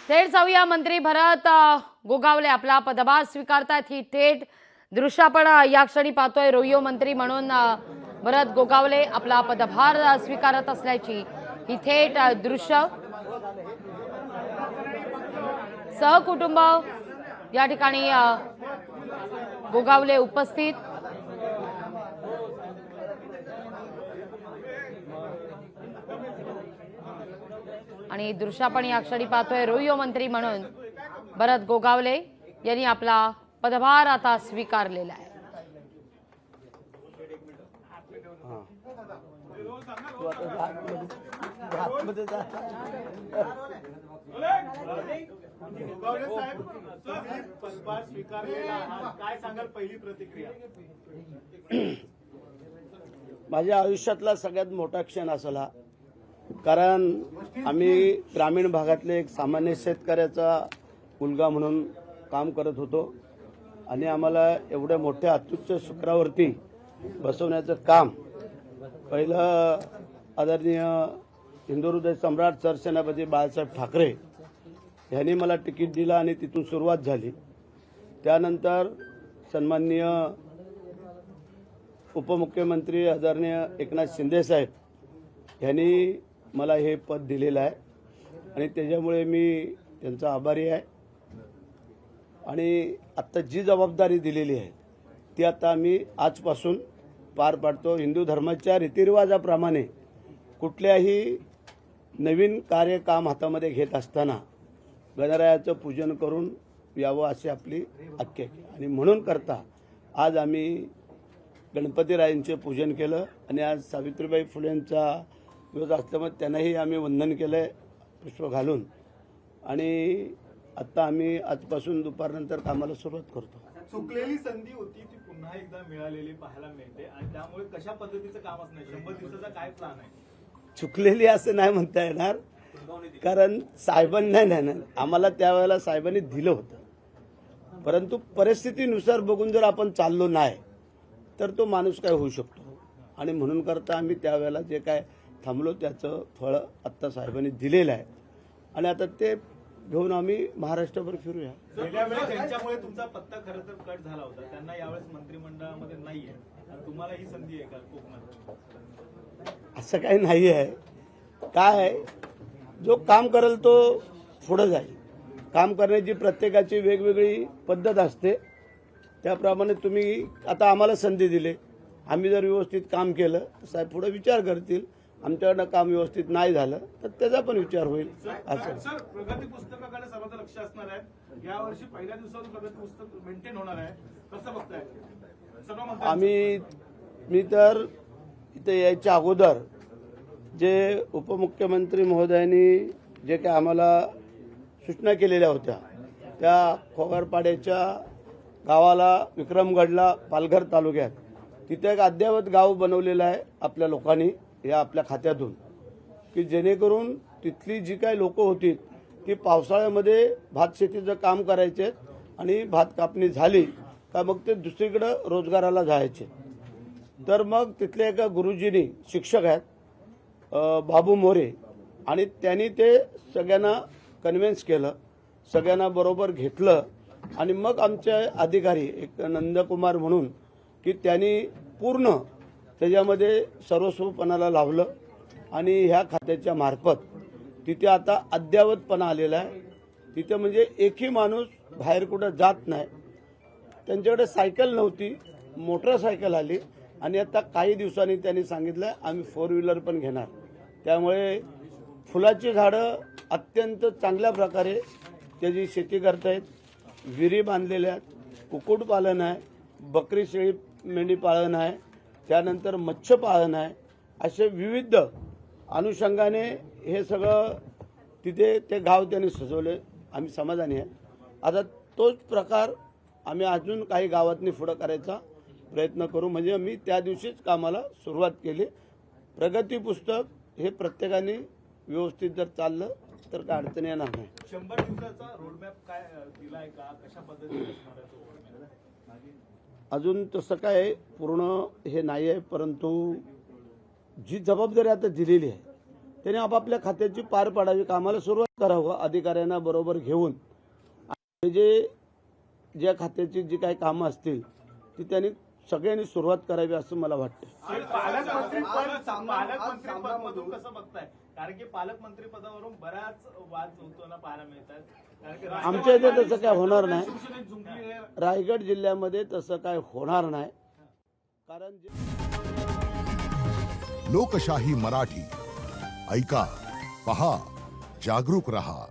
थेट जाऊया मंत्री भरत गोगावले आपला पदभार स्वीकारतात। ही थेट दृश्य आपण या क्षणी पाहतोय। रोहियो मंत्री म्हणून भरत गोगावले आपला पदभार स्वीकारत असल्याची ही थेट दृश्य। सहकुटुंब या ठिकाणी गोगावले उपस्थित। आणि दृश्य आपण या क्षणी पाहतोय। रोहियो मंत्री म्हणून भरत गोगावले यांनी आपला पदभार आता स्वीकारलेला आहे। माझ्या आयुष्यातला सगळ्यात मोठा क्षण असला, कारण आम्ही ग्रामीण भागातले एक सामान्य शेतकऱ्याचा मुलगा म्हणून काम करत होतो आणि आम्हाला एवढ्या मोठ्या अत्युच्च शिखरावरती बसवण्याचं काम पहिलं आदरणीय हिंदुहृदय सम्राट सरसेनापती बाळासाहेब ठाकरे यांनी मला तिकीट दिलं आणि तिथून सुरुवात झाली। त्यानंतर सन्माननीय उपमुख्यमंत्री आदरणीय एकनाथ शिंदे साहेब यांनी मला हे पद दिलेलं आहे आणि त्याच्यामुळे मी त्यांचा आभारी आहे। आणि आता जी जबाबदारी दिलेली आहे ती आता आम्ही आजपासून पार पाडतो। हिंदू धर्माच्या रीतिरिवाजाप्रमाणे कुठल्याही नवीन काम हातामध्ये घेत असताना गणरायाचं पूजन करून यावं अशी आपली आख्यायिका आणि म्हणून करता आज आम्ही गणपतीरायांचे पूजन केलं आणि आज सावित्रीबाई फुलेंचा दिवस असल्यामुळे त्यांनाही आम्ही वंदन केलंय पुष्प घालून। आणि आता आम्ही आजपासून दुपारनंतर कामाला सुरुवात करतो। चुकलेली संधी होती ती पुन्हा एकदा मिळालेली पाहायला मिळते आणि त्यामुळे कशा पद्धतीचं काम असणार, 100 दिवसाचा काय प्लॅन आहे? चुकलेली असं नाही म्हणता येणार, कारण साहेबांना नाही आम्हाला त्यावेळेला साहेबांनी दिलं होतं, परंतु परिस्थितीनुसार बघून जर आपण चाललो नाही तर तो माणूस काय होऊ शकतो आणि म्हणून करता आम्ही त्यावेळेला जे काय थांबलो त्याचं फळ आत्ता साहेबांनी दिलेलं आहे आणि आता ते घेऊन आम्ही महाराष्ट्रभर फिरूया। गेल्या वेळेस त्यांच्यामुळे तुमचा पत्ता खरं तर कट झाला होता, त्यांना यावेळेस मंत्रिमंडळामध्ये नाहीये, तुम्हाला ही संधी आहे का कोकणात? असं काही नाही आहे। काय जो काम करेल तो पुढे जाईल। काम करण्याची प्रत्येकाची वेगवेगळी पद्धत असते, त्याप्रमाणे तुम्ही आता आम्हाला संधी दिली, आम्ही जर व्यवस्थित काम केलं साहेब पुढे विचार करतील, आमच्याकडनं काम व्यवस्थित नाही झालं तर त्याचा पण विचार होईल। असं सर, प्रगती पुस्तकाकडे सर्वांचं लक्ष असणार आहे, यावर्षी पहिल्या दिवसावर प्रगती पुस्तक मेंटेन होणार आहे, कसं बघताय? सर्व म्हणतात मी तर इथे यायच्या अगोदर जे उपमुख्यमंत्री महोदयांनी जे काय आम्हाला सूचना केलेल्या होत्या त्या खोगारपाड्याच्या गावाला विक्रमगडला पालघर तालुक्यात तिथे एक अद्ययावत गाव बनवलेलं आहे आपल्या लोकांनी या आपल्या खात्यातून, की जेणेकरून तिथली जी काही लोक होती ती पावसाळ्यामध्ये भात शेतीचं काम करायचे आणि भात कापणी झाली का मग ते दुसरीकडे रोजगाराला जायचे। तर मग तिथले एका गुरुजींनी शिक्षक आहेत बाबू मोरे, आणि त्यांनी ते सगळ्यांना कन्व्हिन्स केलं, सगळ्यांना बरोबर घेतलं आणि मग आमचे अधिकारी एक नंदकुमार म्हणून की त्यांनी पूर्ण त्याच्यामध्ये सर्वस्वपणाला लावलं आणि ह्या खात्याच्या मार्फत तिथे आता अद्ययावतपणा आलेला आहे। तिथे म्हणजे एकही माणूस बाहेर कुठं जात नाही, त्यांच्याकडे सायकल नव्हती, मोटरसायकल आली आणि आता काही दिवसांनी त्यांनी सांगितलं आम्ही 4 व्हीलर पण घेणार। त्यामुळे फुलाची झाडं अत्यंत चांगल्या प्रकारे त्याची शेती करतायत, विहिरी बांधलेल्या आहेत, कुक्कुटपालन आहे, बकरी शेळी मेंढी पालन आहे, त्यानंतर मत्स्यपालन आहे, असे विविध अनुषंगाने हे सगळं तिथे ते गाव त्यांनी सजवले। आम्ही समाधानी आहे। आता तोच प्रकार आम्ही अजून काही गावातनी पुढं करायचा प्रयत्न करू, म्हणजे आम्ही त्या दिवशीच कामाला सुरुवात केली। प्रगती पुस्तक हे प्रत्येकाने व्यवस्थित जर चाललं तर काय अडचण येणार नाही। 100 दिवसाचा रोडमॅप काय दिलाय का, कशा पद्धतीने असणार आहे? अजून तसं काय पूर्ण हे नाही आहे, परंतु जी जबाबदारी आता दिलेली आहे त्यांनी आपापल्या खात्याची पार पाडावी, कामाला सुरुवात करावं अधिकाऱ्यांना बरोबर घेऊन. आणि ज्या खात्याची जी काही कामं असतील ती त्यांनी सगळ्यांनी सुरुवात करावी असं मला वाटतं. पालकमंत्रीपद कसं बघताय? कारण की पालकमंत्री पदावरून बराच वाद होताना पाहायला मिळतात. कारण की आमच्या इथे तसं काय होणार नाही. शिवसेनेत जुंपली आहे. रायगड जिल्ह्यामध्ये तसं काय होणार नाही. कारण लोकशाही मराठी ऐका, पहा, जागरूक रहा.